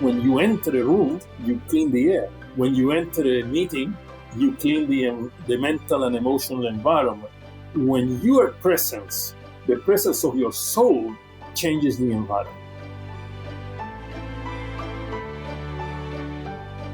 When you enter a room, you clean the air. When you enter a meeting, you clean the mental and emotional environment. When your presence, the presence of your soul, changes the environment.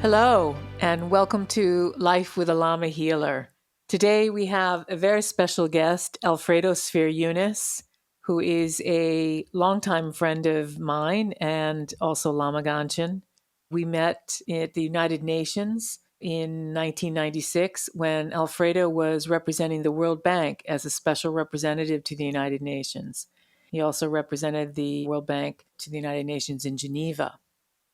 Hello, and welcome to Life with a Lama Healer. Today we have a very special guest, Alfredo Sfeir-Younis, who is a longtime friend of mine and also Lama Gangchen. We met at the United Nations in 1996 when Alfredo was representing the World Bank as a special representative to the United Nations. He also represented the World Bank to the United Nations in Geneva.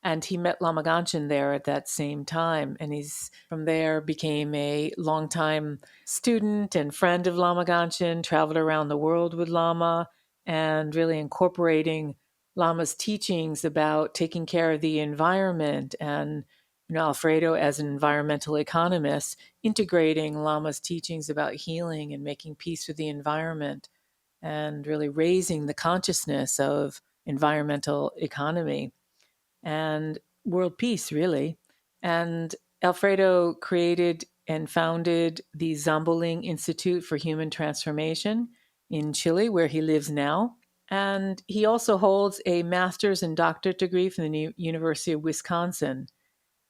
And he met Lama Gangchen there at that same time. And he's from there became a longtime student and friend of Lama Gangchen, traveled around the world with Lama, and really incorporating Lama's teachings about taking care of the environment. And Alfredo, as an environmental economist, integrating Lama's teachings about healing and making peace with the environment, and really raising the consciousness of environmental economy and world peace, really. And Alfredo created and founded the Zamboling Institute for Human Transformation in Chile, where he lives now. And he also holds a master's and doctorate degree from the University of Wisconsin.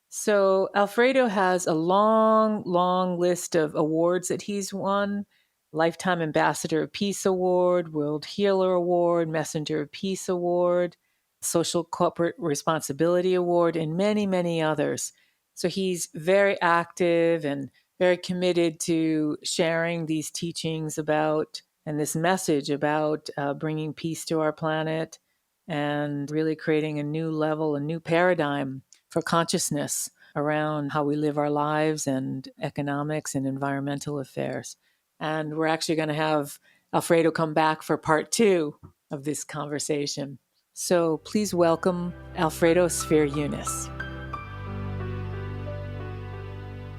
So Alfredo has a long list of awards that he's won: Lifetime Ambassador of Peace Award, World Healer Award, Messenger of Peace Award, Social Corporate Responsibility Award, and many others. So he's very active and very committed to sharing these teachings about and this message about bringing peace to our planet and really creating a new level, a new paradigm for consciousness around how we live our lives and economics and environmental affairs. And we're actually going to have Alfredo come back for part 2 of this conversation. So please welcome Alfredo Sfeir-Younis.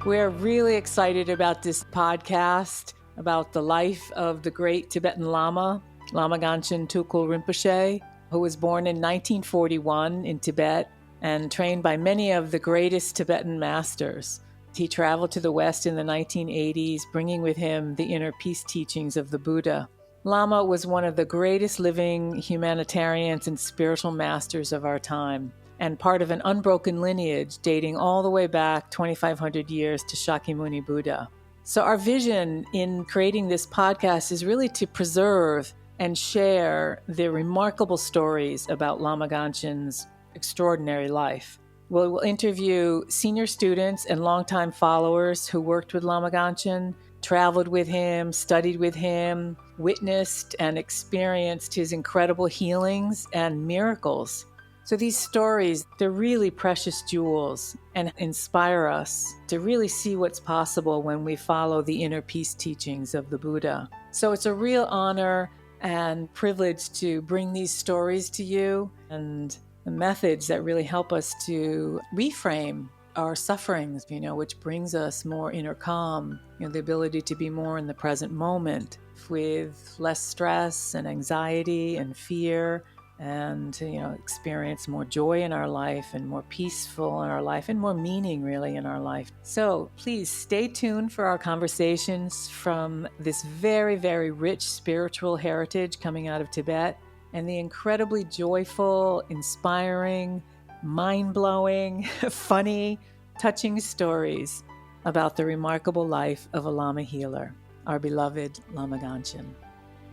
We're really excited about this podcast about the life of the great Tibetan Lama, Lama Gangchen Tulku Rinpoche, who was born in 1941 in Tibet and trained by many of the greatest Tibetan masters. He traveled to the West in the 1980s, bringing with him the inner peace teachings of the Buddha. Lama was one of the greatest living humanitarians and spiritual masters of our time, and part of an unbroken lineage dating all the way back 2,500 years to Shakyamuni Buddha. So our vision in creating this podcast is really to preserve and share the remarkable stories about Lama Gangchen's extraordinary life. We'll interview senior students and longtime followers who worked with Lama Gangchen, traveled with him, studied with him, witnessed and experienced his incredible healings and miracles. So these stories, they're really precious jewels and inspire us to really see what's possible when we follow the inner peace teachings of the Buddha. So it's a real honor and privilege to bring these stories to you and the methods that really help us to reframe our sufferings, which brings us more inner calm, the ability to be more in the present moment with less stress and anxiety and fear, and to experience more joy in our life and more peaceful in our life and more meaning really in our life. So please stay tuned for our conversations from this very rich spiritual heritage coming out of Tibet and the incredibly joyful, inspiring, mind-blowing, funny, touching stories about the remarkable life of a Lama healer, our beloved Lama Gangchen.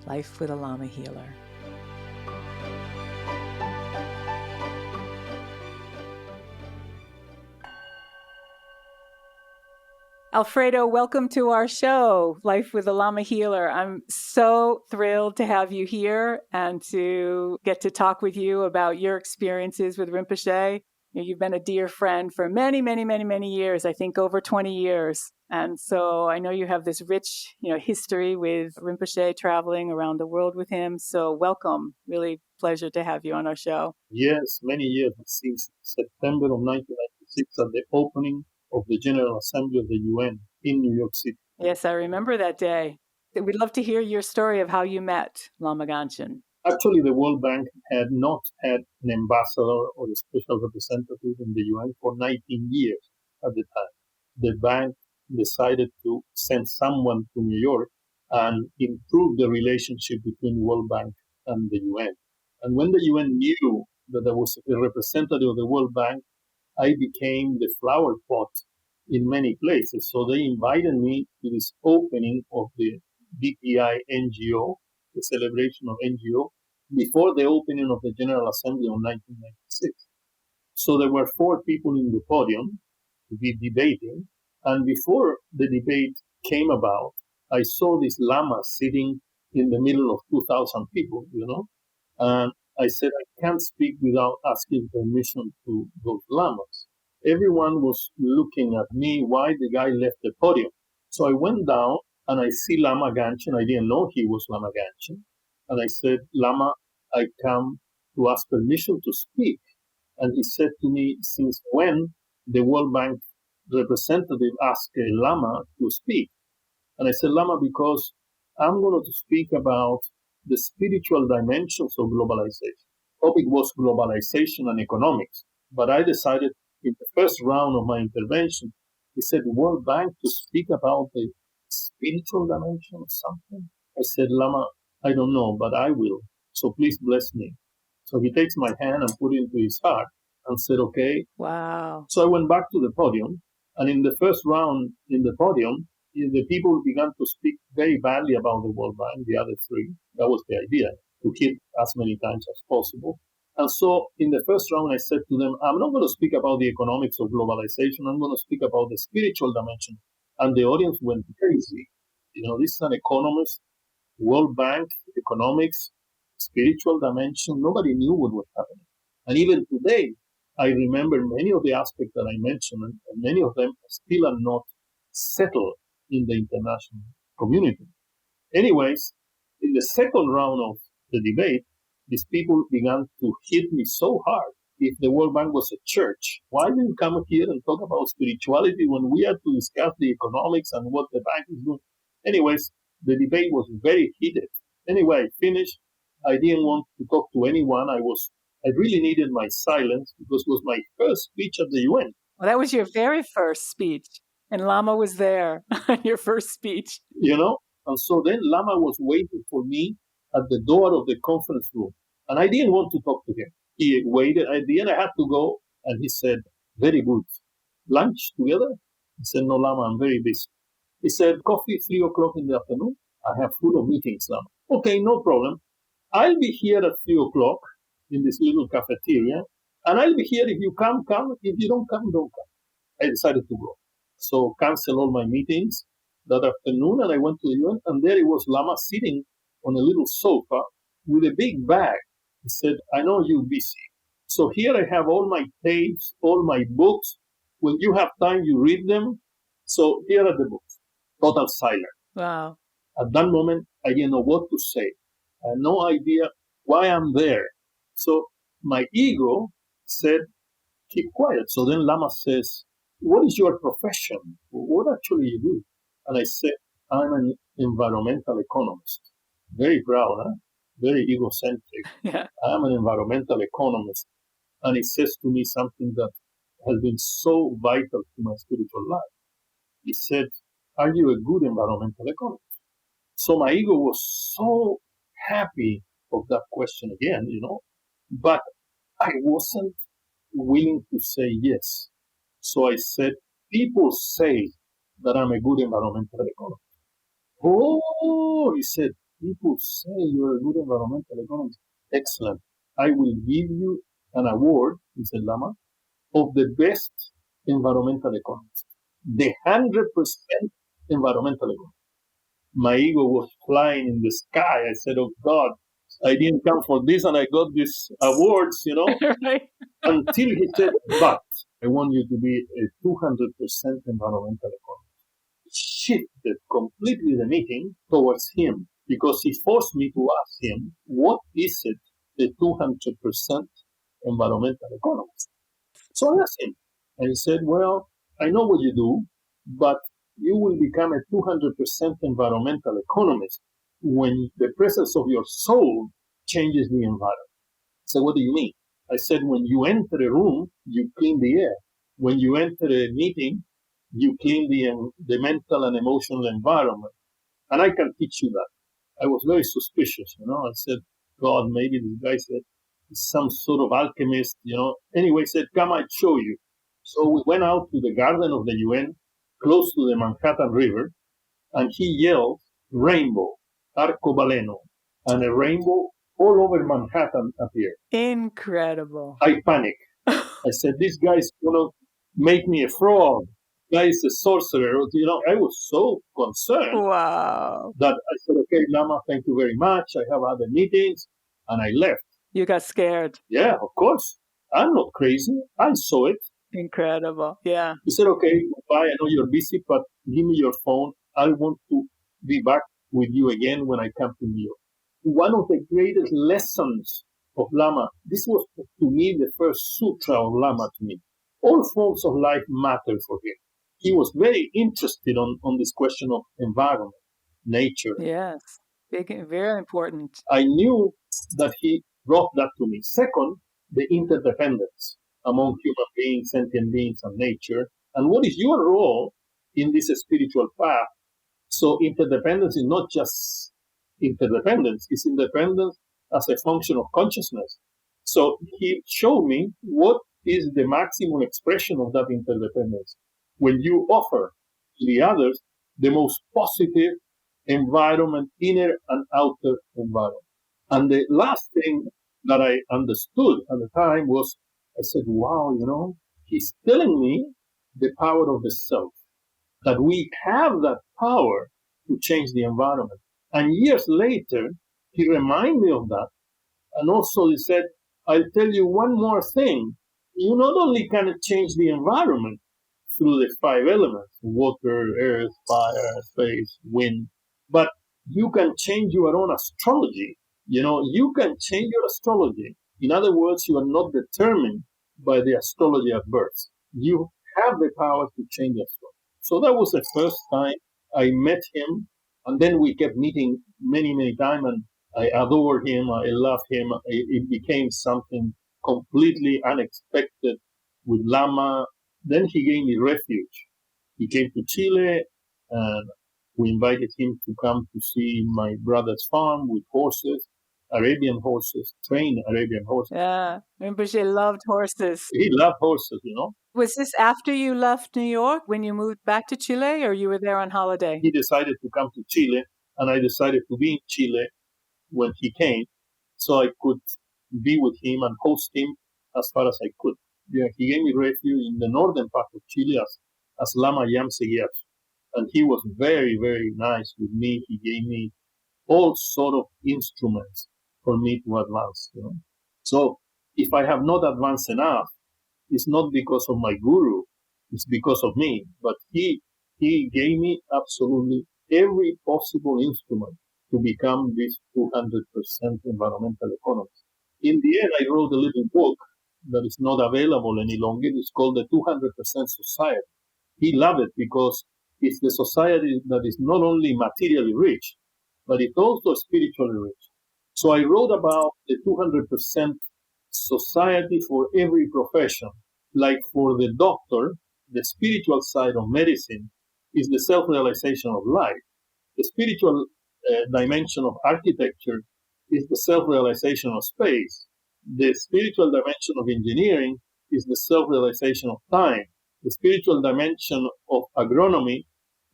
Life with a Lama healer. Alfredo, welcome to our show, Life with a Lama Healer. I'm so thrilled to have you here and to get to talk with you about your experiences with Rinpoche. You've been a dear friend for many years, I think over 20 years. And so I know you have this rich, history with Rinpoche, traveling around the world with him. So welcome. Really pleasure to have you on our show. Yes, many years, since September of 1996 at the opening of the General Assembly of the UN in New York City. Yes, I remember that day. We'd love to hear your story of how you met Lama Gangchen. Actually, the World Bank had not had an ambassador or a special representative in the UN for 19 years at the time. The bank decided to send someone to New York and improve the relationship between World Bank and the UN. And when the UN knew that there was a representative of the World Bank, I became the flower pot in many places. So they invited me to this opening of the BPI NGO, the celebration of NGO, before the opening of the General Assembly in 1996. So there were four people in the podium to be debating. And before the debate came about, I saw this Lama sitting in the middle of 2,000 people, and I said, I can't speak without asking permission to those Lamas. Everyone was looking at me why the guy left the podium. So I went down and I see Lama Gangchen. I didn't know he was Lama Gangchen. And I said, Lama, I come to ask permission to speak. And he said to me, since when the World Bank representative asked a Lama to speak? And I said, Lama, because I'm going to speak about the spiritual dimensions of globalization. The topic was globalization and economics. But I decided in the first round of my intervention, he said, World Bank to speak about the spiritual dimension or something? I said, Lama, I don't know, but I will. So please bless me. So he takes my hand and put it into his heart and said, okay. Wow. So I went back to the podium. And in the first round in the podium, the people began to speak very badly about the World Bank, the other three. That was the idea, to hit as many times as possible. And so in the first round, I said to them, I'm not going to speak about the economics of globalization. I'm going to speak about the spiritual dimension. And the audience went crazy. This is an economist, World Bank, economics, spiritual dimension. Nobody knew what was happening. And even today, I remember many of the aspects that I mentioned, and many of them still are not settled in the international community. Anyways, in the second round of the debate, these people began to hit me so hard. If the World Bank was a church, why do you come here and talk about spirituality when we are to discuss the economics and what the bank is doing? Anyways, the debate was very heated. Anyway, I finished. I didn't want to talk to anyone. I really needed my silence because it was my first speech at the UN. Well, that was your very first speech. And Lama was there on your first speech. And so then Lama was waiting for me at the door of the conference room. And I didn't want to talk to him. He waited. At the end, I had to go. And he said, very good. Lunch together? I said, no, Lama, I'm very busy. He said, coffee 3 o'clock in the afternoon? I have full of meetings, Lama. Okay, no problem. I'll be here at 3 o'clock in this little cafeteria. And I'll be here if you come. If you don't come, don't come. I decided to go. So cancel all my meetings that afternoon, and I went to the UN, and there it was Lama sitting on a little sofa with a big bag. He said, I know you're busy. So here I have all my tapes, all my books. When you have time, you read them. So here are the books. Total silence. Wow. At that moment, I didn't know what to say. I had no idea why I'm there. So my ego said, keep quiet. So then Lama says, what is your profession? What actually you do? And I said, I'm an environmental economist. Very proud, huh? Very egocentric. Yeah. I'm an environmental economist. And it says to me something that has been so vital to my spiritual life. He said, are you a good environmental economist? So my ego was so happy of that question again, but I wasn't willing to say yes. So I said, people say that I'm a good environmental economist. Oh, he said, people say you're a good environmental economist. Excellent. I will give you an award, he said, Lama, of the best environmental economist. The 100% environmental economist. My ego was flying in the sky. I said, oh God, I didn't come for this and I got these awards, Right. Until he said, but I want you to be a 200% environmental economist. Shifted completely the meeting towards him because he forced me to ask him, what is it, the 200% environmental economist? So I asked him, and he said, well, I know what you do, but you will become a 200% environmental economist when the presence of your soul changes the environment. So what do you mean? I said, when you enter a room, you clean the air. When you enter a meeting, you clean the mental and emotional environment. And I can teach you that. I was very suspicious, I said, God, maybe this guy said some sort of alchemist. Anyway, he said, come, I'll show you. So we went out to the garden of the UN, close to the Manhattan River, and he yelled, rainbow, arcobaleno, and a rainbow all over Manhattan appeared. Incredible. I panicked. I said, this guy's going to make me a fraud. Guy is a sorcerer. I was so concerned. Wow. That I said, okay, Lama, thank you very much. I have other meetings. And I left. You got scared. Yeah, of course. I'm not crazy. I saw it. Incredible. Yeah. He said, okay, bye. I know you're busy, but give me your phone. I want to be back with you again when I come to New York. One of the greatest lessons of Lama, this was to me the first sutra of Lama to me. All forms of life matter for him. He was very interested on this question of environment, nature. Yes, big, very important. I knew that he brought that to me. Second, the interdependence among human beings, sentient beings, and nature. And what is your role in this spiritual path? So interdependence is not just interdependence, it's independence as a function of consciousness. So he showed me what is the maximum expression of that interdependence. When you offer to the others the most positive environment, inner and outer environment. And the last thing that I understood at the time was, I said, wow, he's telling me the power of the self, that we have that power to change the environment. And years later, he reminded me of that. And also he said, I'll tell you one more thing. You not only can change the environment through the 5 elements, water, earth, fire, space, wind, but you can change your own astrology. You can change your astrology. In other words, you are not determined by the astrology at birth. You have the power to change astrology. So that was the first time I met him. And then we kept meeting many, many times. And I adored him. I loved him. It became something completely unexpected with Lama. Then he gave me refuge. He came to Chile, and we invited him to come to see my brother's farm with horses, Arabian horses, trained Arabian horses. Yeah, remember she loved horses. He loved horses, Was this after you left New York, when you moved back to Chile, or you were there on holiday? He decided to come to Chile, and I decided to be in Chile when he came, so I could be with him and host him as far as I could. Yeah, he gave me refuge in the northern part of Chile as Lama Gangchen. And he was very, very nice with me. He gave me all sort of instruments for me to advance. So if I have not advanced enough, it's not because of my guru, it's because of me. But he gave me absolutely every possible instrument to become this 200% environmental economist. In the end, I wrote a little book that is not available any longer. It's called the 200% Society. He loved it because it's the society that is not only materially rich, but it's also spiritually rich. So I wrote about the 200% society for every profession. Like for the doctor, the spiritual side of medicine is the self-realization of life. The spiritual dimension of architecture is the self-realization of space. The spiritual dimension of engineering is the self-realization of time. The spiritual dimension of agronomy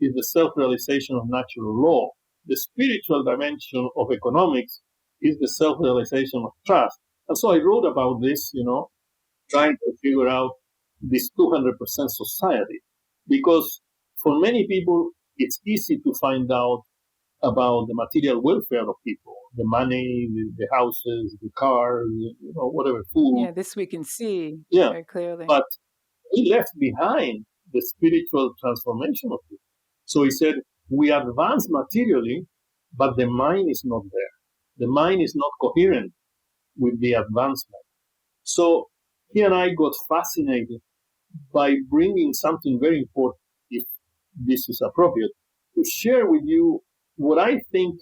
is the self-realization of natural law. The spiritual dimension of economics is the self-realization of trust. And so I wrote about this, trying to figure out this 200% society. Because for many people, it's easy to find out about the material welfare of people, the money, the houses, the cars, whatever, food. Yeah, this we can see very clearly. But he left behind the spiritual transformation of people. So he said, we advance materially, but the mind is not there. The mind is not coherent with the advancement. So he and I got fascinated by bringing something very important, if this is appropriate, to share with you what I think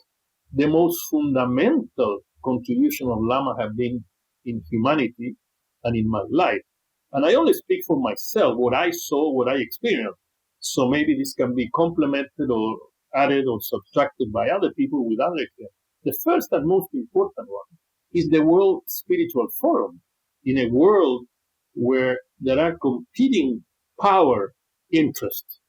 the most fundamental contribution of Lama have been in humanity and in my life. And I only speak for myself, what I saw, what I experienced. So maybe this can be complemented or added or subtracted by other people with other experience. The first and most important one is the World Spiritual Forum. In a world where there are competing power interests,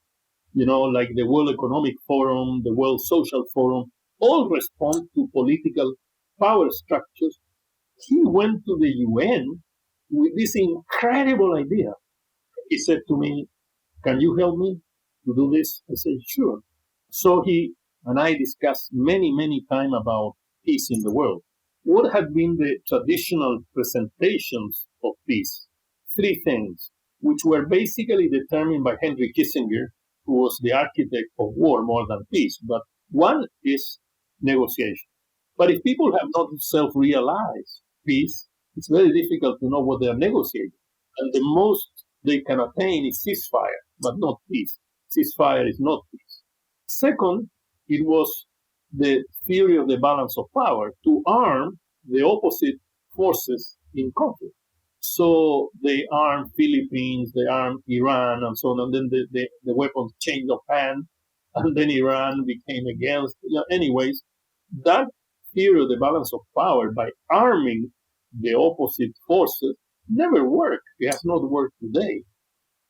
like the World Economic Forum, the World Social Forum, all respond to political power structures. He went to the UN with this incredible idea. He said to me, "Can you help me to do this?" I said, "Sure." So he and I discussed many, many times about peace in the world. What have been the traditional presentations of peace? Three things, which were basically determined by Henry Kissinger, who was the architect of war more than peace. But one is negotiation. But if people have not self-realized peace, it's very difficult to know what they are negotiating. And the most they can attain is ceasefire, but not peace. Ceasefire is not peace. Second, it was the theory of the balance of power to arm the opposite forces in conflict. So they armed Philippines, they armed Iran, and so on, and then the weapons changed of hand, and then Iran became against. Anyways, that theory of the balance of power by arming the opposite forces never worked. It has not worked today.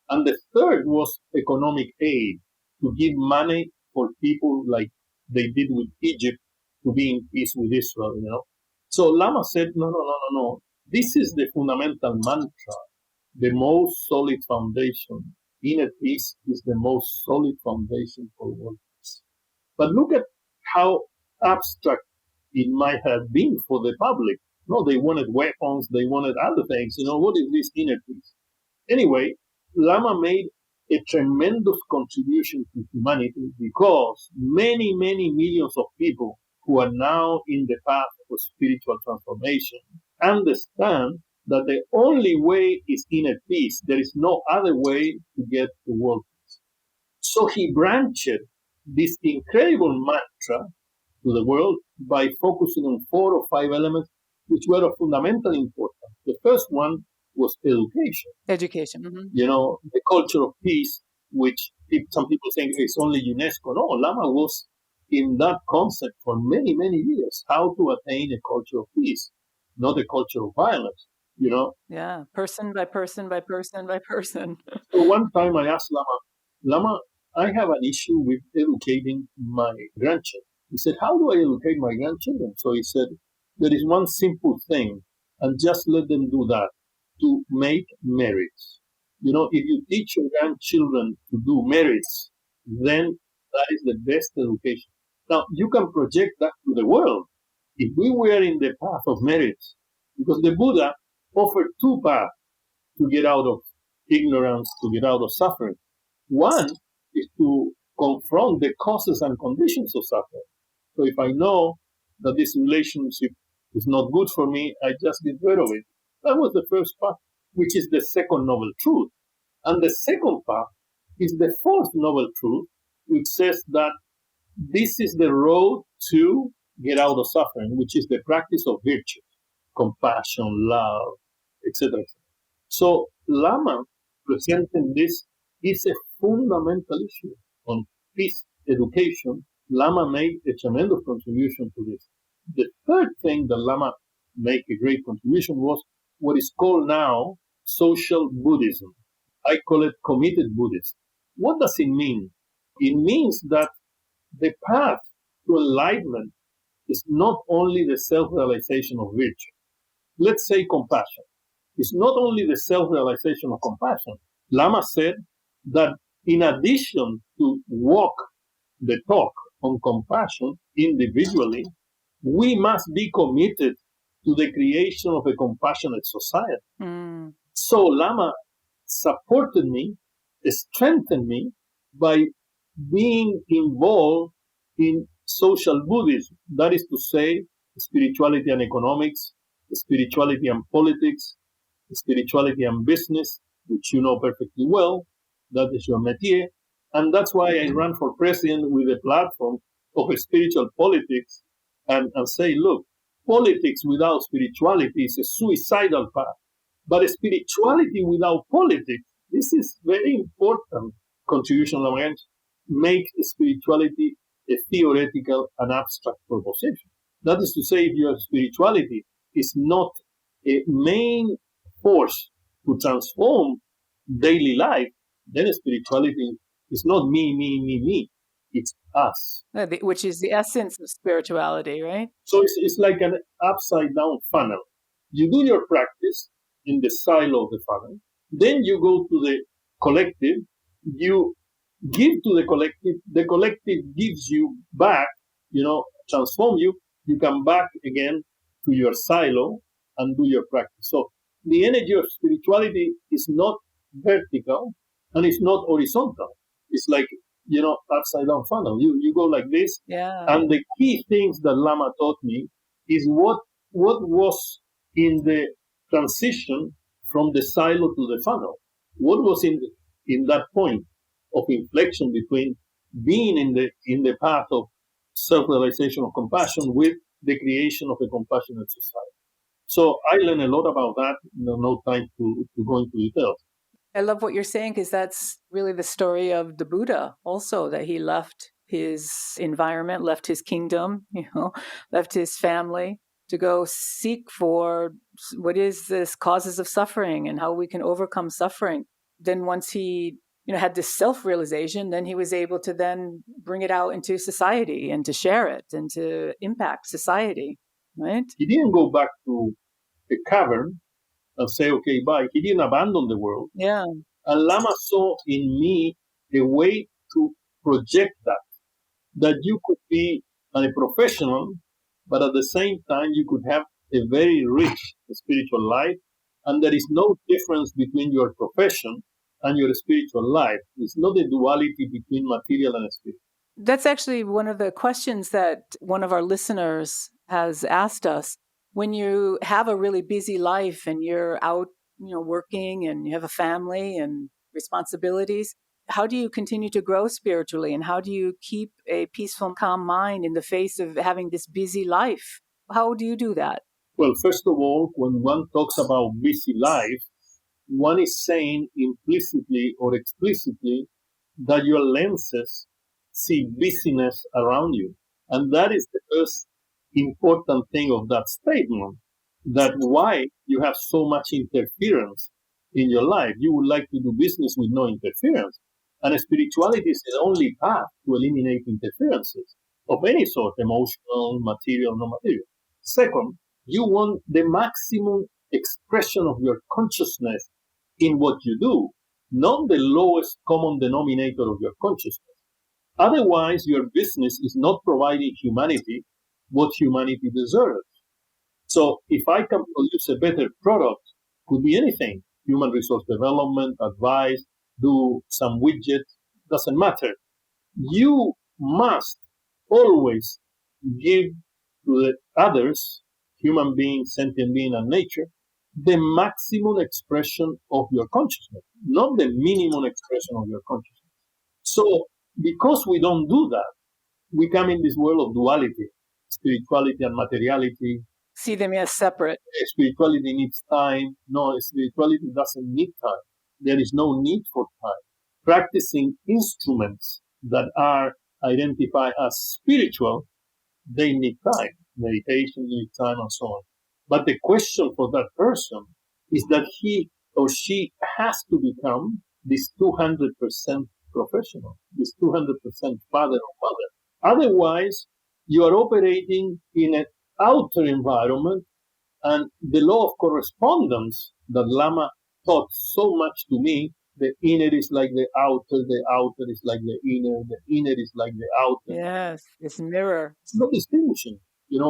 And the third was economic aid, to give money for people like they did with Egypt to be in peace with Israel. So Lama said, no. This is the fundamental mantra, the most solid foundation. Inner peace is the most solid foundation for world peace. But look at how abstract it might have been for the public. No, they wanted weapons, they wanted other things. What is this inner peace? Anyway, Lama made a tremendous contribution to humanity because many, many millions of people who are now in the path of spiritual transformation understand that the only way is inner peace. There is no other way to get to world peace. So he branched this incredible mantra to the world by focusing on 4 or 5 elements which were of fundamental importance. The first one was education. Education. Mm-hmm. The culture of peace, which some people think is only UNESCO. No, Lama was in that concept for many, many years, how to attain a culture of peace, not a culture of violence, Yeah, person by person by person by person. So one time I asked Lama, I have an issue with educating my grandchildren. He said, how do I educate my grandchildren? So he said, there is one simple thing, and just let them do that, to make merits. If you teach your grandchildren to do merits, then that is the best education. Now, you can project that to the world. If we were in the path of merits, because the Buddha offered 2 paths to get out of ignorance, to get out of suffering. One is to confront the causes and conditions of suffering. So if I know that this relationship is not good for me, I just get rid of it. That was the first path, which is the second noble truth. And the second path is the fourth noble truth, which says that this is the road to get out of suffering, which is the practice of virtue, compassion, love, etc. So Lama presenting this is a fundamental issue on peace education. Lama made a tremendous contribution to this. The third thing that Lama made a great contribution was what is called now social Buddhism. I call it committed Buddhism. What does it mean? It means that the path to enlightenment is not only the self-realization of virtue. Let's say compassion. It's not only the self-realization of compassion. Lama said that in addition to walk the talk on compassion individually, we must be committed to the creation of a compassionate society. Mm. So Lama supported me, strengthened me by being involved in social Buddhism. That is to say, spirituality and economics, spirituality and politics, spirituality and business, which you know perfectly well. That is your métier. And that's why I ran for president with a platform of spiritual politics and say, look, politics without spirituality is a suicidal path. But spirituality without politics, this is very important contribution, Lama Gangchen, make spirituality a theoretical and abstract proposition. That is to say, if your spirituality is not a main force to transform daily life, then spirituality is not me. It's us. Which is the essence of spirituality, right? So it's like an upside down funnel. You do your practice in the silo of the funnel, then you go to the collective, you give to the collective gives you back, transform you, you come back again to your silo and do your practice. So the energy of spirituality is not vertical and it's not horizontal. It's like, upside down funnel. You go like this. Yeah. And the key things that Lama taught me is what was in the transition from the silo to the funnel. What was in that point of inflection between being in the path of self-realization of compassion with the creation of a compassionate society. So I learned a lot about that. No time to go into details. I love what you're saying, because that's really the story of the Buddha also, that he left his environment, left his kingdom, left his family to go seek for what is this causes of suffering and how we can overcome suffering. Then once he had this self-realization, then he was able to then bring it out into society and to share it and to impact society, right? He didn't go back to a cavern and say, okay, bye. He didn't abandon the world. Yeah. And Lama saw in me a way to project that you could be a professional, but at the same time, you could have a very rich spiritual life. And there is no difference between your profession and your spiritual life. It's not a duality between material and spiritual. That's actually one of the questions that one of our listeners has asked us. When you have a really busy life and you're out, working and you have a family and responsibilities, how do you continue to grow spiritually? And how do you keep a peaceful, calm mind in the face of having this busy life? How do you do that? Well, first of all, when one talks about busy life, one is saying implicitly or explicitly that your lenses see busyness around you. And that is the first important thing of that statement, that why you have so much interference in your life. You would like to do business with no interference. And spirituality is the only path to eliminate interferences of any sort, emotional, material, non material. Second, you want the maximum expression of your consciousness in what you do, not the lowest common denominator of your consciousness. Otherwise, your business is not providing humanity what humanity deserves. So if I can produce a better product, could be anything, human resource development, advice, do some widget, doesn't matter. You must always give to the others, human beings, sentient being, and nature, the maximum expression of your consciousness, not the minimum expression of your consciousness. So because we don't do that, we come in this world of duality, spirituality and materiality. See them as separate. Spirituality needs time. No, spirituality doesn't need time. There is no need for time. Practicing instruments that are identified as spiritual, they need time. Meditation needs time and so on. But the question for that person is that he or she has to become this 200% professional, this 200% father or mother. Otherwise, you are operating in an outer environment, and the law of correspondence that Lama taught so much to me, the inner is like the outer is like the inner is like the outer. Yes, this mirror. It's not distinguishing,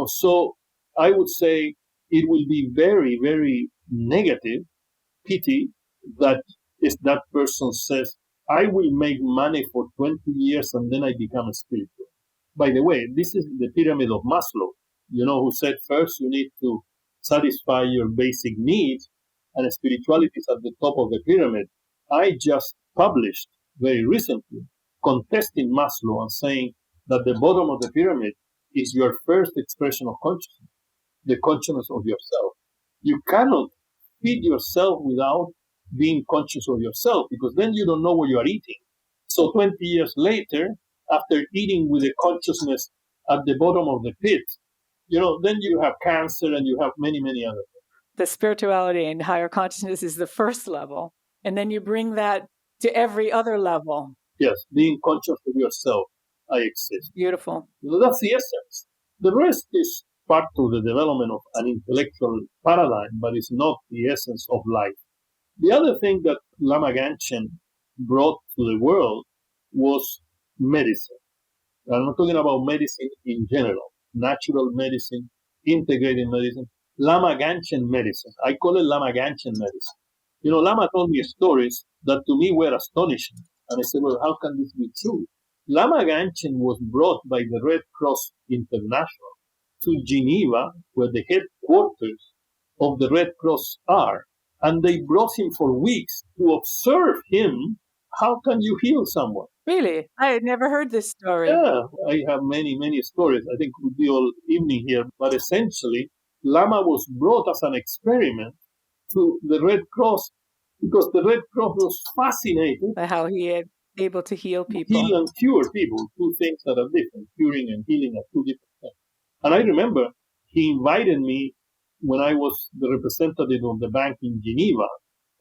So I would say it will be very, very negative, pity, that if that person says, I will make money for 20 years and then I become spiritual. By the way, this is the pyramid of Maslow, who said first you need to satisfy your basic needs, and spirituality is at the top of the pyramid. I just published very recently contesting Maslow and saying that the bottom of the pyramid is your first expression of consciousness. the consciousness of yourself. You cannot feed yourself without being conscious of yourself, because then you don't know what you are eating. So 20 years later, after eating with a consciousness at the bottom of the pit, then you have cancer and you have many, many other things. The spirituality and higher consciousness is the first level. And then you bring that to every other level. Yes, being conscious of yourself. I exist. Beautiful. That's the essence. The rest is part of the development of an intellectual paradigm, but it's not the essence of life. The other thing that Lama Gangchen brought to the world was medicine. I'm not talking about medicine in general, natural medicine, integrated medicine, Lama Gangchen medicine. I call it Lama Gangchen medicine. Lama told me stories that to me were astonishing. And I said, well, how can this be true? Lama Gangchen was brought by the Red Cross International to Geneva, where the headquarters of the Red Cross are. And they brought him for weeks to observe him. How can you heal someone? Really? I had never heard this story. Yeah, I have many, many stories. I think it would be all evening here. But essentially, Lama was brought as an experiment to the Red Cross because the Red Cross was fascinated by how he is able to heal people. Heal and cure people, two things that are different. Curing and healing are two different things. And I remember he invited me when I was the representative of the bank in Geneva.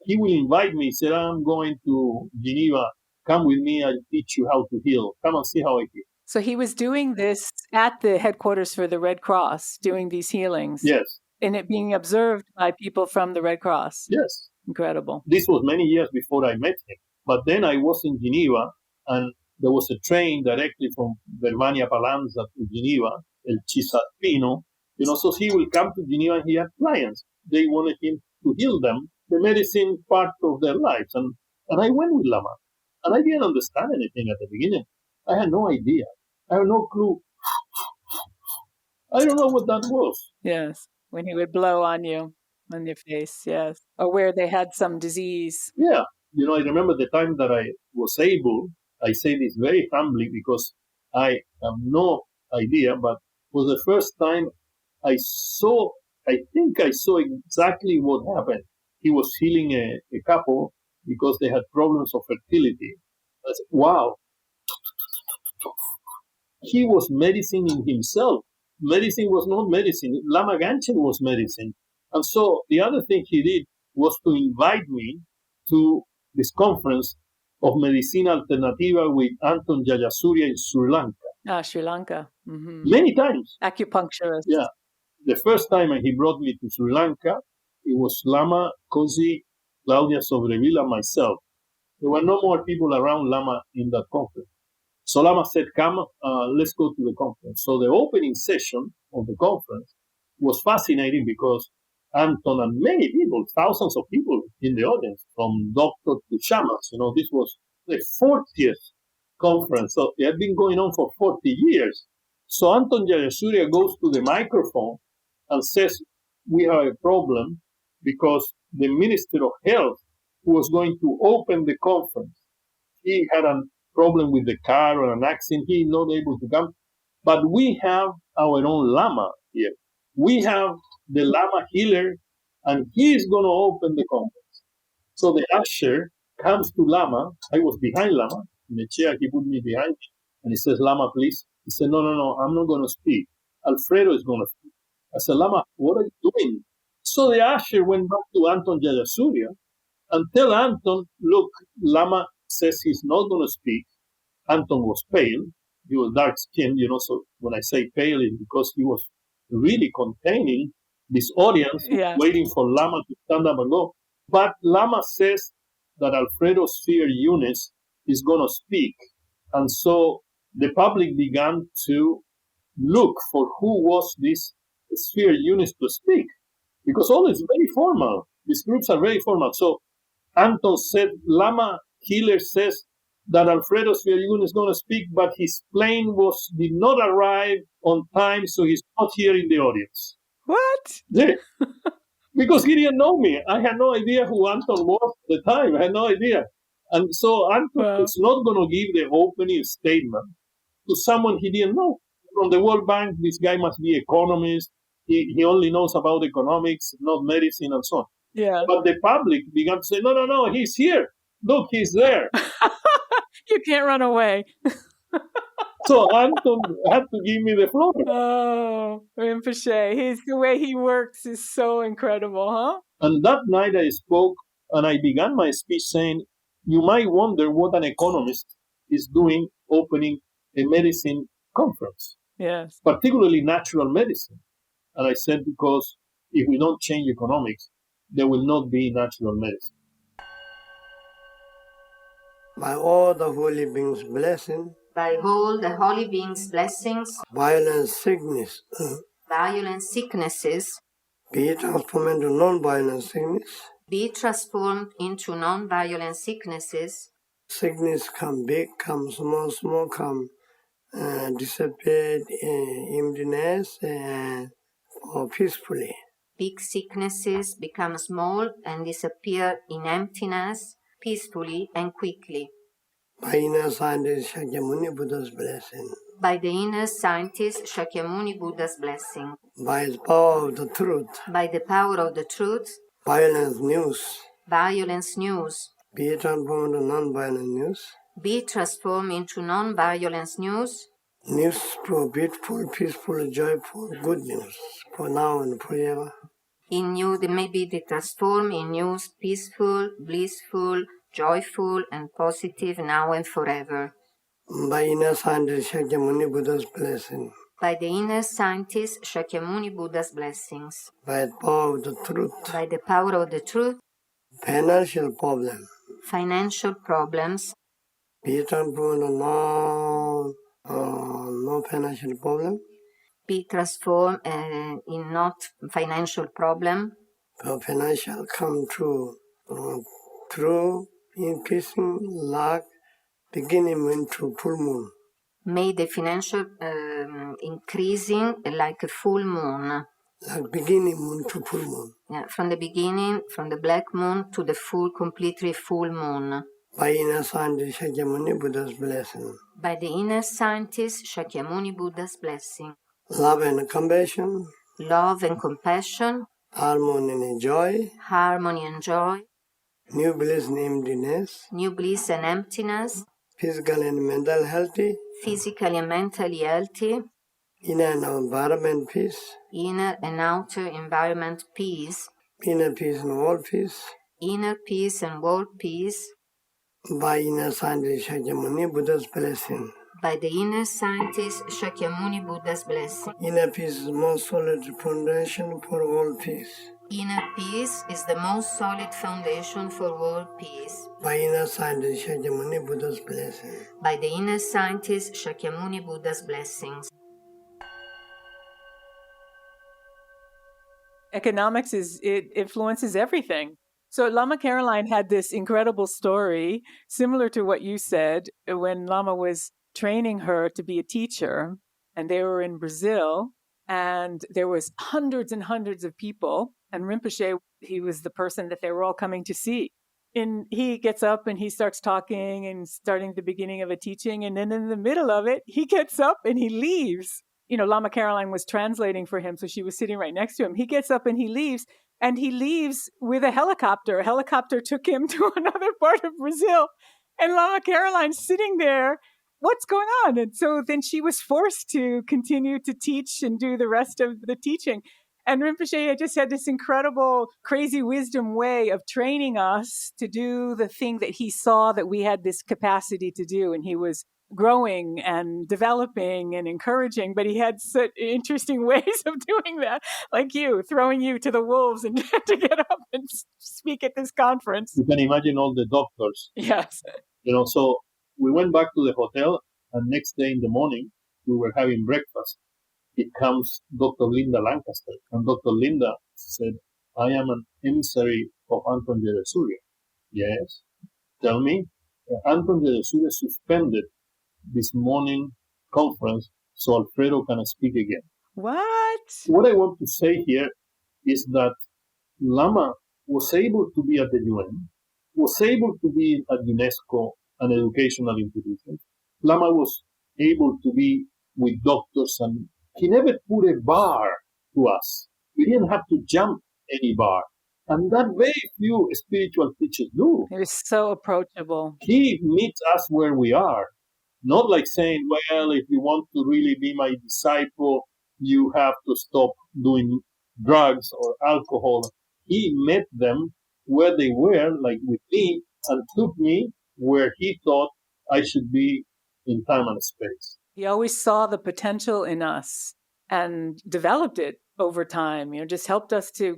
He will invite me, he said, I'm going to Geneva. Come with me, I'll teach you how to heal. Come and see how I heal. So he was doing this at the headquarters for the Red Cross, doing these healings. Yes. And it being observed by people from the Red Cross. Yes. Incredible. This was many years before I met him. But then I was in Geneva, and there was a train directly from Verbania Palanza to Geneva, El Cisarpino. So he will come to Geneva and he had clients. They wanted him to heal them, the medicine part of their lives. And I went with Lama. And I didn't understand anything at the beginning. I had no idea. I had no clue. I don't know what that was. Yes, when he would blow on you, on your face, yes. Or where they had some disease. Yeah. I remember the time that I was able, I say this very humbly because I have no idea, but it was the first time I think I saw exactly what happened. He was healing a couple because they had problems of fertility. I said, wow. He was medicine in himself. Medicine was not medicine. Lama Gangchen was medicine. And so the other thing he did was to invite me to this conference of Medicina Alternativa with Anton Jayasuriya in Sri Lanka. Sri Lanka. Mm-hmm. Many times. Acupuncturist. Yeah. The first time he brought me to Sri Lanka, it was Lama, Cosi, Claudia Sobrevilla, and myself. There were no more people around Lama in that conference. So Lama said, come, let's go to the conference. So the opening session of the conference was fascinating because Anton and many people, thousands of people in the audience, from doctors to shamans, this was the 40th conference. So it had been going on for 40 years. So Anton Jayasuriya goes to the microphone and says, we have a problem because the Minister of Health, who was going to open the conference, he had a problem with the car or an accident. He is not able to come. But we have our own Lama here. We have the Lama healer, and he is going to open the conference. So the usher comes to Lama. I was behind Lama. In the chair, he put me behind him. And he says, Lama, please. He said, no, I'm not going to speak. Alfredo is going to speak. I said, Lama, what are you doing? So the usher went back to Anton Jayasuriya and tell Anton, look, Lama says he's not going to speak. Anton was pale. He was dark-skinned, so when I say pale, it's because he was really containing this audience waiting for Lama to stand up and go. But Lama says that Alfredo Sfeir-Younis is going to speak. And so the public began to look for who was this Sfeir-Younis to speak. Because all is very formal. These groups are very formal. So Anton said, Lama healer says that Alfredo Sfeir-Younis is going to speak, but his plane did not arrive on time, so he's not here in the audience. What? Yeah. Because he didn't know me. I had no idea who Anton was at the time. I had no idea. And so Anton is not going to give the opening statement to someone he didn't know. From the World Bank, this guy must be economist. he only knows about economics, not medicine, and so on. Yeah. But the public began to say, no, he's here. Look, he's there. You can't run away. So Anton had to give me the floor. Oh, Rinpoche. The way he works is so incredible, huh? And that night I spoke and I began my speech saying, you might wonder what an economist is doing opening a medicine conference, Yes. particularly natural medicine. And I said, because if we don't change economics, there will not be natural medicine. By all the holy beings' blessing, by all the holy beings' blessings, violent sickness, violent sicknesses, be transformed into non-violent sickness. Be transformed into non-violent sicknesses. Sickness come big, come small, come dissipate emptiness or peacefully. Big sicknesses become small and disappear in emptiness, peacefully and quickly. By inner scientist Shakyamuni Buddha's blessing. By the inner scientist Shakyamuni Buddha's blessing. By the power of the truth. By the power of the truth. Violence news. Violence news. Be transformed into non-violent news. Be transformed into non-violence news. News for beautiful, peaceful, joyful, good news for now and forever. In you, they may be transformed in news, peaceful, blissful, joyful, and positive now and forever. By inner scientist Shakyamuni Buddha's blessing. By the inner scientist Shakyamuni Buddha's blessings. By the power of the truth. By the power of the truth. Financial problem. Financial problems. Be transformed into no financial problem. Be transformed in not financial problem. For financial come true through increasing luck, beginning into full moon. May the financial increasing like a full moon. Like beginning moon to full moon. Yeah, from the beginning, from the black moon to the completely full moon. By inner scientist Shakyamuni Buddha's blessing. By the inner scientist Shakyamuni Buddha's blessing. Love and compassion. Love and compassion. Harmony and joy. Harmony and joy. New bliss and emptiness. New bliss and emptiness. Physical and mental healthy. Physically and mentally healthy. Inner and environment peace. Inner and outer environment peace. Inner peace and world peace. Inner peace and world peace. By inner scientist Shakyamuni Buddha's blessing. By the inner scientist Shakyamuni Buddha's blessing. Inner peace is the most solid foundation for world peace. Inner peace is the most solid foundation for world peace. By inner scientist Shakyamuni Buddha's blessing. By the inner scientist Shakyamuni Buddha's blessings. Economics it influences everything. So Lama Caroline had this incredible story, similar to what you said, when Lama was training her to be a teacher, and they were in Brazil, and there was hundreds and hundreds of people, and Rinpoche, he was the person that they were all coming to see. And he gets up and he starts talking and starting the beginning of a teaching, and then in the middle of it, he gets up and he leaves. You know, Lama Caroline was translating for him, so she was sitting right next to him. He gets up and he leaves with a helicopter. A helicopter took him to another part of Brazil, and Lama Caroline's sitting there. What's going on? And so then she was forced to continue to teach and do the rest of the teaching. And Rinpoche just had this incredible, crazy wisdom way of training us to do the thing that he saw that we had this capacity to do. And he was growing and developing and encouraging, but he had such interesting ways of doing that, like you, throwing you to the wolves and to get up and speak at this conference. You can imagine all the doctors. Yes. So we went back to the hotel, and next day in the morning, we were having breakfast. It comes Dr. Linda Lancaster, and Dr. Linda said, I am an emissary of Anton Surya. Yes, tell me. Anton Surya suspended this morning conference so Alfredo can speak again. What? What I want to say here is that Lama was able to be at the UN, was able to be at UNESCO, an educational institution. Lama was able to be with doctors, and he never put a bar to us. We didn't have to jump any bar. And that very few spiritual teachers do. He was so approachable. He meets us where we are. Not like saying, well, if you want to really be my disciple, you have to stop doing drugs or alcohol. He met them where they were, like with me, and took me where he thought I should be in time and space. He always saw the potential in us and developed it over time, just helped us to,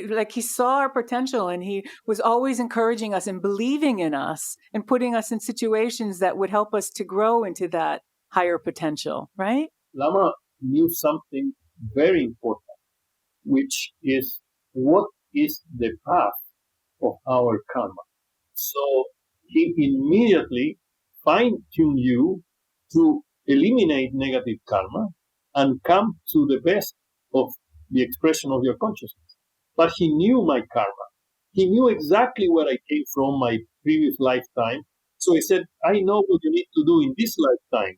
like he saw our potential, and he was always encouraging us and believing in us and putting us in situations that would help us to grow into that higher potential, right? Lama knew something very important, which is what is the path of our karma. So he immediately fine-tuned you to eliminate negative karma and come to the best of the expression of your consciousness. But he knew my karma. He knew exactly where I came from, my previous lifetime. So he said, I know what you need to do in this lifetime.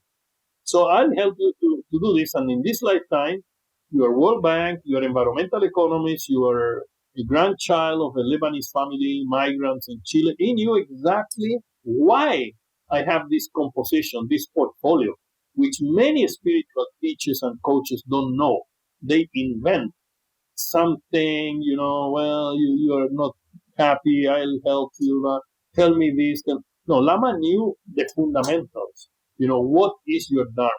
So I'll help you to do this. And in this lifetime, you are World Bank, you are environmental economist, you are a grandchild of a Lebanese family, migrants in Chile. He knew exactly why I have this composition, this portfolio, which many spiritual teachers and coaches don't know. They invent something, well, you are not happy, I'll help you, tell me this. No, Lama knew the fundamentals. What is your dharma?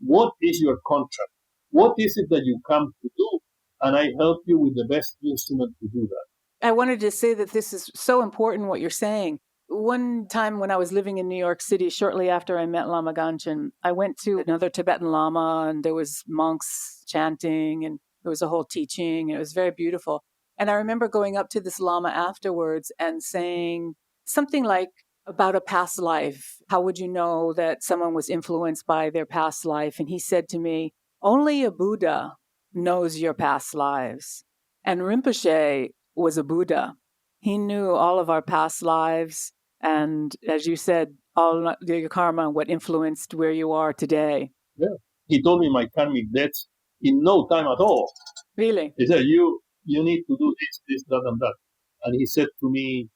What is your contract? What is it that you come to do? And I help you with the best instrument to do that. I wanted to say that this is so important, what you're saying. One time when I was living in New York City, shortly after I met Lama Gangchen, I went to another Tibetan Lama, and there was monks chanting, and there was a whole teaching. It was very beautiful. And I remember going up to this Lama afterwards and saying something like about a past life. How would you know that someone was influenced by their past life? And he said to me, only a Buddha knows your past lives. And Rinpoche was a Buddha. He knew all of our past lives. And as you said, all your karma and what influenced where you are today. Yeah. He told me my karmic debts in no time at all. Really? He said, you need to do this, that, and that. And he said to me,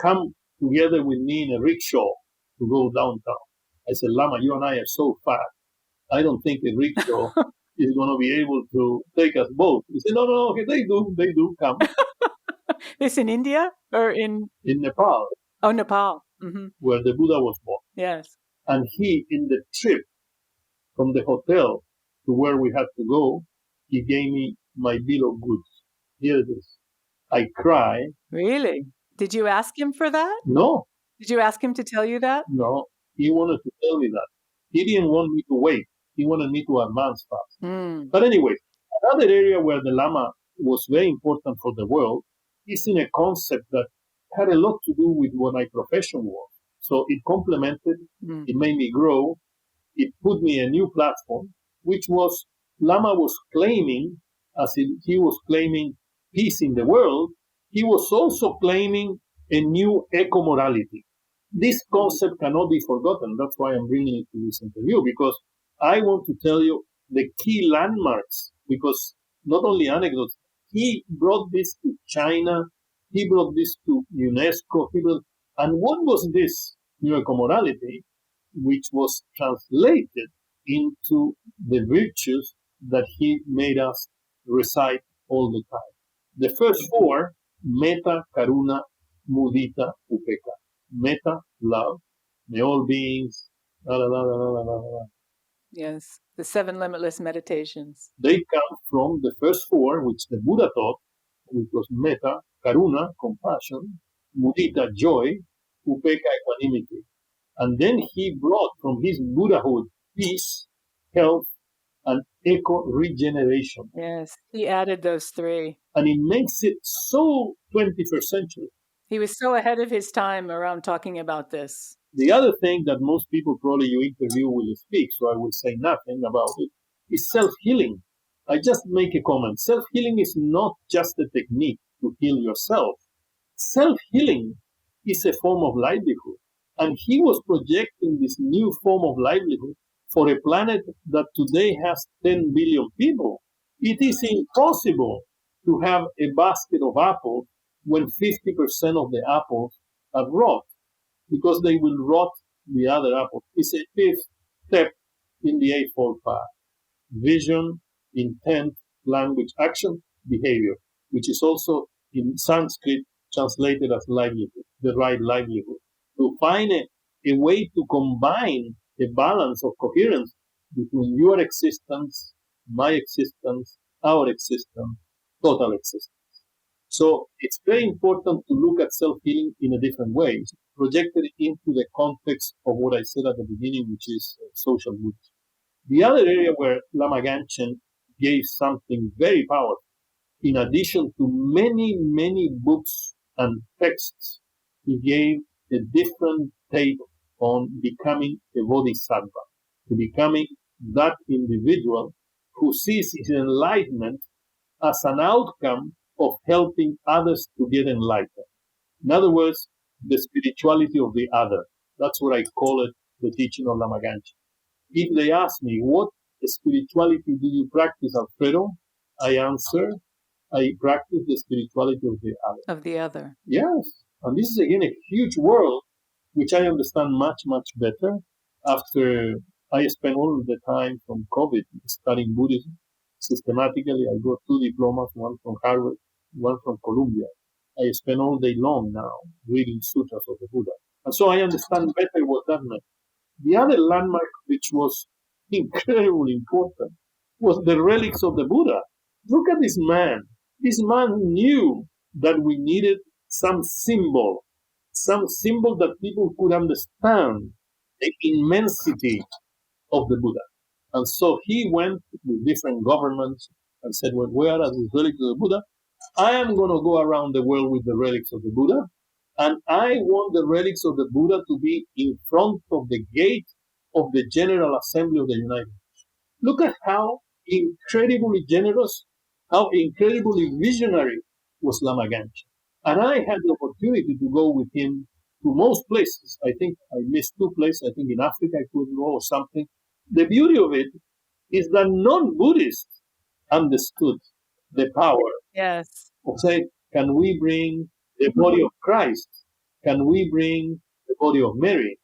come together with me in a rickshaw to go downtown. I said, Lama, you and I are so fat. I don't think a rickshaw is going to be able to take us both. He said, no, okay, they do, come. This in India or in Nepal? Oh, Nepal. Mm-hmm. Where the Buddha was born. Yes. And he, in the trip from the hotel to where we had to go, he gave me my bill of goods. Here it is. I cry. Really? Did you ask him for that? No. Did you ask him to tell you that? No. He wanted to tell me that. He didn't want me to wait. He wanted me to advance fast. Mm. But anyway, another area where the Lama was very important for the world is in a concept that had a lot to do with what my profession was. So it complemented, it made me grow, it put me a new platform, which was Lama was claiming, as he was claiming peace in the world, he was also claiming a new eco-morality. This concept cannot be forgotten. That's why I'm bringing it to this interview, because I want to tell you the key landmarks, because not only anecdotes, he brought this to China, he brought this to UNESCO, and what was this new eco-morality, which was translated into the virtues that he made us recite all the time. The first four, metta, karuna, mudita, upeka. Metta, love, the all beings, la la la la la la la. Yes, the 7 limitless meditations. They come from the first four, which the Buddha taught, which was metta, karuna, compassion, mudita, joy, upeka, equanimity. And then he brought from his Buddhahood peace, health, and eco-regeneration. Yes, he added those 3. And it makes it so 21st century. He was so ahead of his time around talking about this. The other thing that most people probably you interview will speak, so I will say nothing about it, is self-healing. I just make a comment. Self-healing is not just a technique to heal yourself. Self-healing is a form of livelihood. And he was projecting this new form of livelihood for a planet that today has 10 billion people. It is impossible to have a basket of apples when 50% of the apples are rot, because they will rot the other apples. It's a fifth step in the eightfold path: vision, intent, language, action, behavior, which is also in Sanskrit translated as livelihood, the right livelihood. To find a way to combine a balance of coherence between your existence, my existence, our existence, total existence. So it's very important to look at self-healing in a different way, projected into the context of what I said at the beginning, which is social good. The other area where Lama Gangchen gave something very powerful, in addition to many, many books and texts, he gave a different take on becoming a bodhisattva, to becoming that individual who sees his enlightenment as an outcome of helping others to get enlightened. In other words, the spirituality of the other. That's what I call it, the teaching of Lama Gangchen. If they ask me, what spirituality do you practice, Alfredo? I answer, I practice the spirituality of the other. Of the other. Yes. And this is, again, a huge world, which I understand much, much better after I spent all the time from COVID studying Buddhism systematically. I got 2 diplomas, one from Harvard, one from Columbia. I spend all day long now reading sutras of the Buddha. And so I understand better what that meant. The other landmark, which was incredibly important, was the relics of the Buddha. Look at this man. This man knew that we needed some symbol that people could understand the immensity of the Buddha. And so he went with different governments and said, well, where are the relics of the Buddha? I am going to go around the world with the relics of the Buddha. And I want the relics of the Buddha to be in front of the gate of the General Assembly of the United Nations. Look at how incredibly generous, how incredibly visionary was Lama Gangchen. And I had the opportunity to go with him to most places. I think I missed 2 places. I think in Africa I couldn't go or something. The beauty of it is that non-Buddhists understood the power Yes. of saying, can we bring the body of Christ? Can we bring the body of Mary?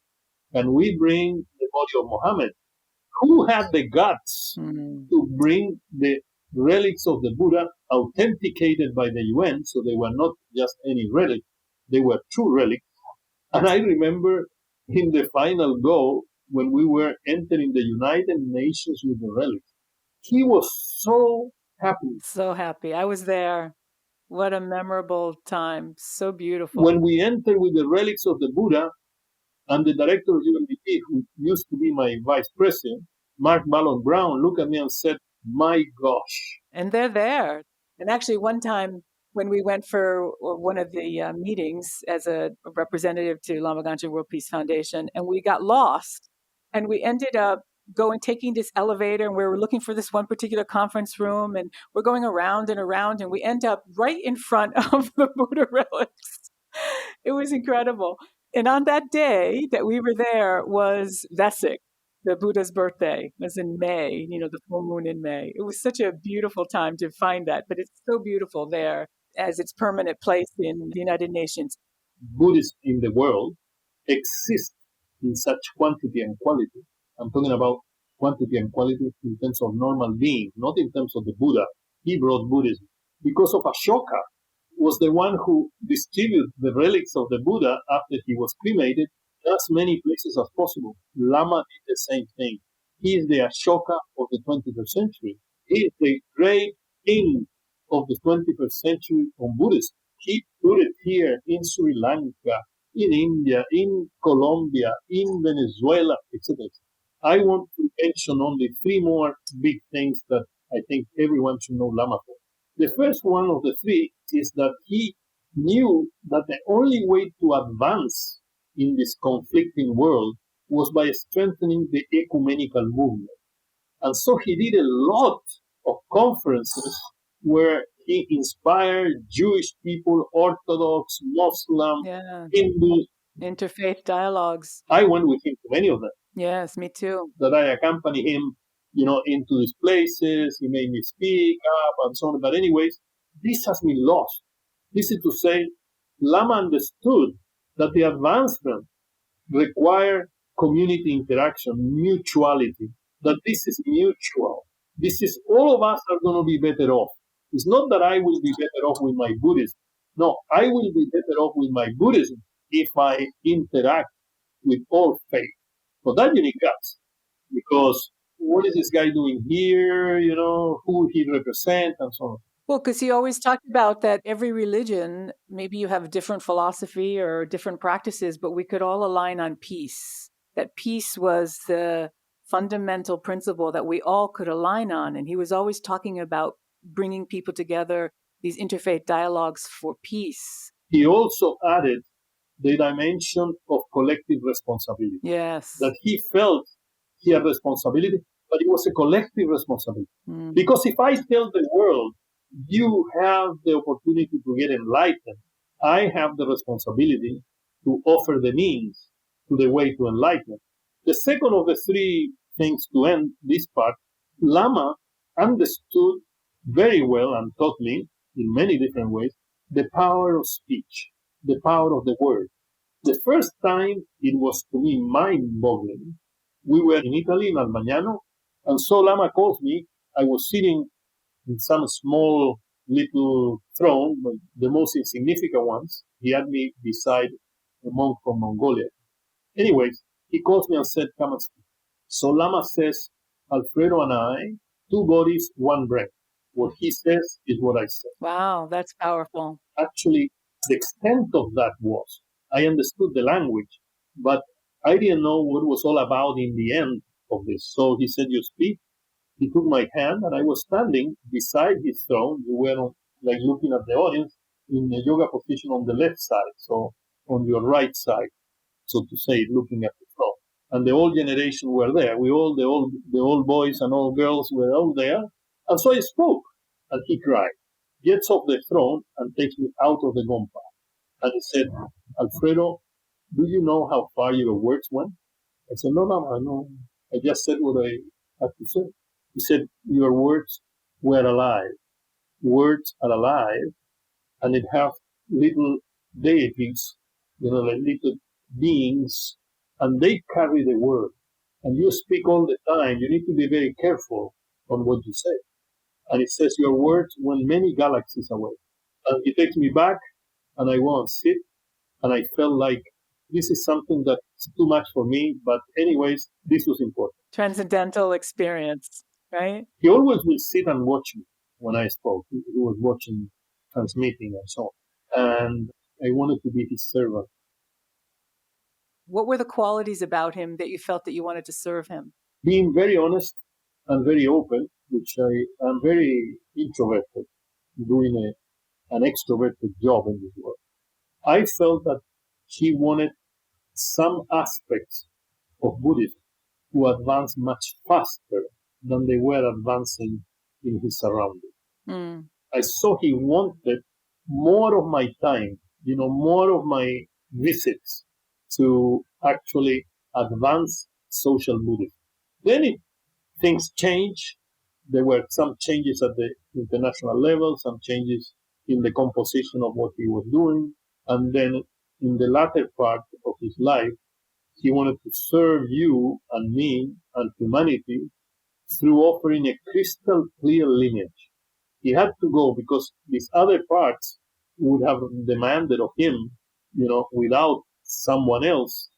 Can we bring the body of Muhammad? Who had the guts to bring the relics of the Buddha authenticated by the UN? So they were not just any relic, they were true relics. And I remember in the final go, when we were entering the United Nations with the relics, he was so happy. So happy. I was there. What a memorable time. So beautiful. When we entered with the relics of the Buddha, and the director of UNDP, who used to be my vice president, Mark Ballon Brown, looked at me and said, my gosh. And they're there. And actually, one time when we went for one of the meetings as a representative to Lama Gangchen World Peace Foundation, and we got lost. And we ended up taking this elevator, and we were looking for this one particular conference room, and we're going around and around, and we end up right in front of the Buddha relics. It was incredible. And on that day that we were there was Vesak, the Buddha's birthday. It was in May, the full moon in May. It was such a beautiful time to find that, but it's so beautiful there as its permanent place in the United Nations. Buddhists in the world exist in such quantity and quality. I'm talking about quantity and quality in terms of normal being, not in terms of the Buddha. He brought Buddhism. Because of Ashoka, was the one who distributed the relics of the Buddha after he was cremated in as many places as possible. Lama did the same thing. He is the Ashoka of the 21st century. He is the great king of the 21st century on Buddhism. He put it here in Sri Lanka, in India, in Colombia, in Venezuela, etc. I want to mention only 3 more big things that I think everyone should know Lama for. The first one of the 3 is that he knew that the only way to advance in this conflicting world was by strengthening the ecumenical movement. And so he did a lot of conferences where he inspired Jewish people, Orthodox, Muslim, Hindu. Interfaith dialogues. I went with him to many of them. Yes, me too. That I accompanied him into these places. He made me speak up and so on. But anyways, this has been lost. This is to say, Lama understood that the advancement require community interaction, mutuality, that this is mutual. This is all of us are going to be better off. It's not that I will be better off with my Buddhism. No, I will be better off with my Buddhism if I interact with all faith. For that you need guts. Because what is this guy doing here? Who he represents and so on. Well, because he always talked about that every religion, maybe you have a different philosophy or different practices, but we could all align on peace. That peace was the fundamental principle that we all could align on. And he was always talking about bringing people together, these interfaith dialogues for peace. He also added the dimension of collective responsibility. Yes. That he felt he had responsibility, but it was a collective responsibility. Because if I tell the world, you have the opportunity to get enlightened, I have the responsibility to offer the means to the way to enlightenment. The second of the three things to end this part, Lama understood very well and taught me in many different ways the power of speech, the power of the word. The first time it was to me mind-boggling. We were in Italy, in Almagnano, and so Lama calls me. I was sitting in some small little throne, the most insignificant ones. He had me beside a monk from Mongolia. Anyways, he calls me and said, come and speak. So Lama says, Alfredo and I, two bodies, one brain. What he says is what I say. Wow, that's powerful. Actually, the extent of that was, I understood the language, but I didn't know what it was all about in the end of this. So he said, you speak. He took my hand, and I was standing beside his throne. We were like looking at the audience in a yoga position on the left side, so on your right side, so to say, looking at the throne. And the old generation were there. The old boys and old girls were all there. And so I spoke, and he cried, gets off the throne and takes me out of the gompa. And he said, Alfredo, do you know how far your words went? I said, no. I just said what I had to say. He said, your words were alive. Words are alive, and it have little deities, like little beings, and they carry the word. And you speak all the time. You need to be very careful on what you say. And it says, your words went many galaxies away. And he takes me back, and I go and sit, and I felt like this is something that's too much for me, but anyways, this was important. Transcendental experience, right? He always will sit and watch me when I spoke. He was watching, transmitting, and so on. And I wanted to be his servant. What were the qualities about him that you felt that you wanted to serve him? Being very honest and very open, which I am very introverted, doing an extroverted job in this world. I felt that he wanted some aspects of Buddhism to advance much faster than they were advancing in his surroundings. I saw he wanted more of my time, more of my visits to actually advance social Buddhism. Then things changed. There were some changes at the international level, some changes in the composition of what he was doing. And then in the latter part of his life, he wanted to serve you and me and humanity through offering a crystal clear lineage. He had to go because these other parts would have demanded of him, without someone else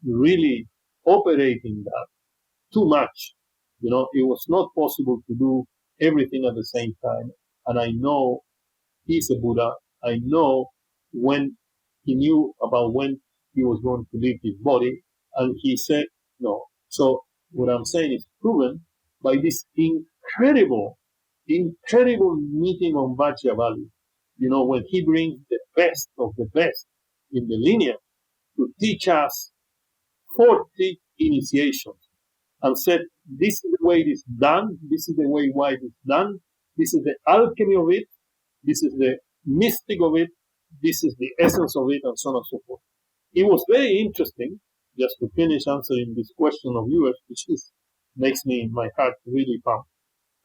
really operating that too much. It was not possible to do everything at the same time. And I know he's a Buddha. I know when he knew about when he was going to leave his body, and he said no. So what I'm saying is proven by this incredible meeting on Vajra Valley. When he brings the best of the best in the lineage to teach us 40 initiations and said, this is the way it is done, this is the way why it is done, this is the alchemy of it, this is the mystic of it, this is the essence of it, and so on and so forth. It was very interesting, just to finish answering this question of yours, which is makes my heart really pump.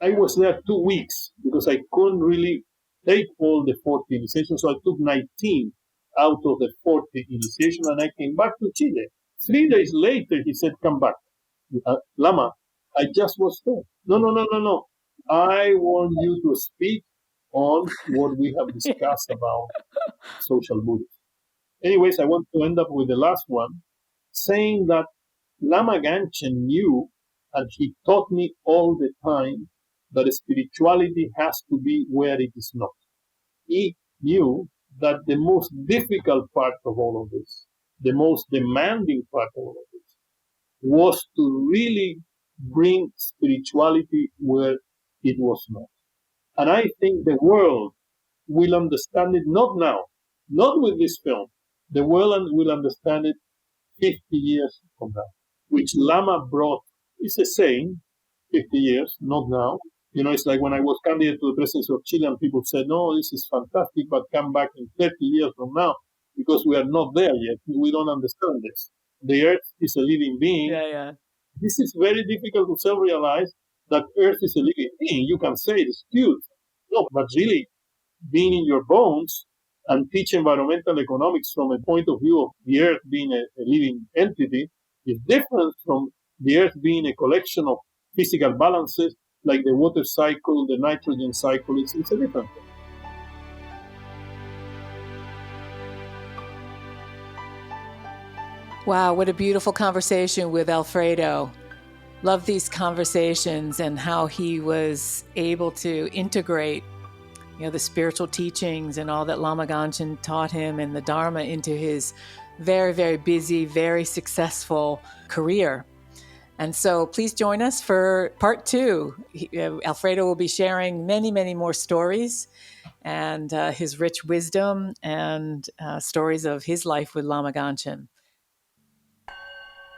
I was there 2 weeks because I couldn't really take all the 40 initiations, so I took 19 out of the 40 initiation, and I came back to Chile. 3 days later, he said, "Come back, Lama. I just was there. No, no, no, no, no. I want you to speak on what we have discussed about social Buddhism." Anyways, I want to end up with the last one, saying that Lama Gangchen knew, and he taught me all the time, that spirituality has to be where it is not. He knew that the most difficult part of all of this, the most demanding part of all of this, was to really bring spirituality where it was not. And I think the world will understand it not now, not with this film. The world will understand it 50 years from now, which Lama brought. It's the same, 50 years, not now. It's like when I was candidate to the presidency of Chile and people said, "No, this is fantastic, but come back in 30 years from now because we are not there yet. We don't understand this. The earth is a living being." Yeah. This is very difficult to self-realize that earth is a living being. You can say it's cute. No, but really being in your bones and teach environmental economics from a point of view of the earth being a living entity is different from the earth being a collection of physical balances like the water cycle, the nitrogen cycle. It's a different thing. Wow, what a beautiful conversation with Alfredo. Love these conversations and how he was able to integrate the spiritual teachings and all that Lama Gangchen taught him and the Dharma into his very, very busy, very successful career. And so please join us for part 2. Alfredo will be sharing many, many more stories and his rich wisdom and stories of his life with Lama Gangchen.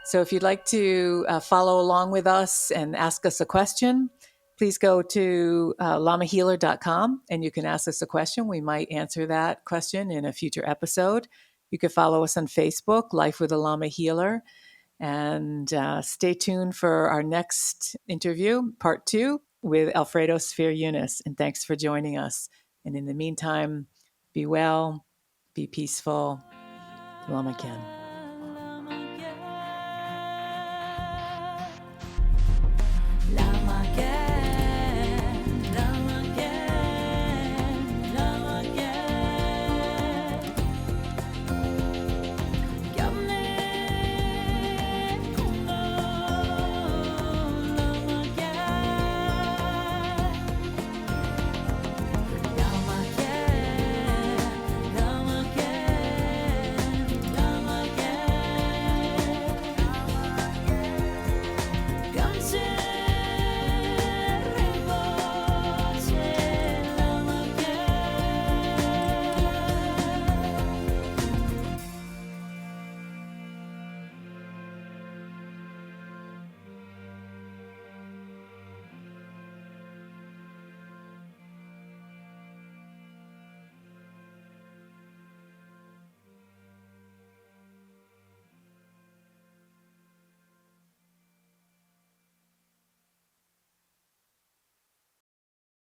So if you'd like to follow along with us and ask us a question, please go to lamahealer.com and you can ask us a question. We might answer that question in a future episode. You can follow us on Facebook, Life with a Lama Healer, and stay tuned for our next interview, part 2, with Alfredo Sfeir-Younis. And thanks for joining us. And in the meantime, be well, be peaceful. Lama Ken.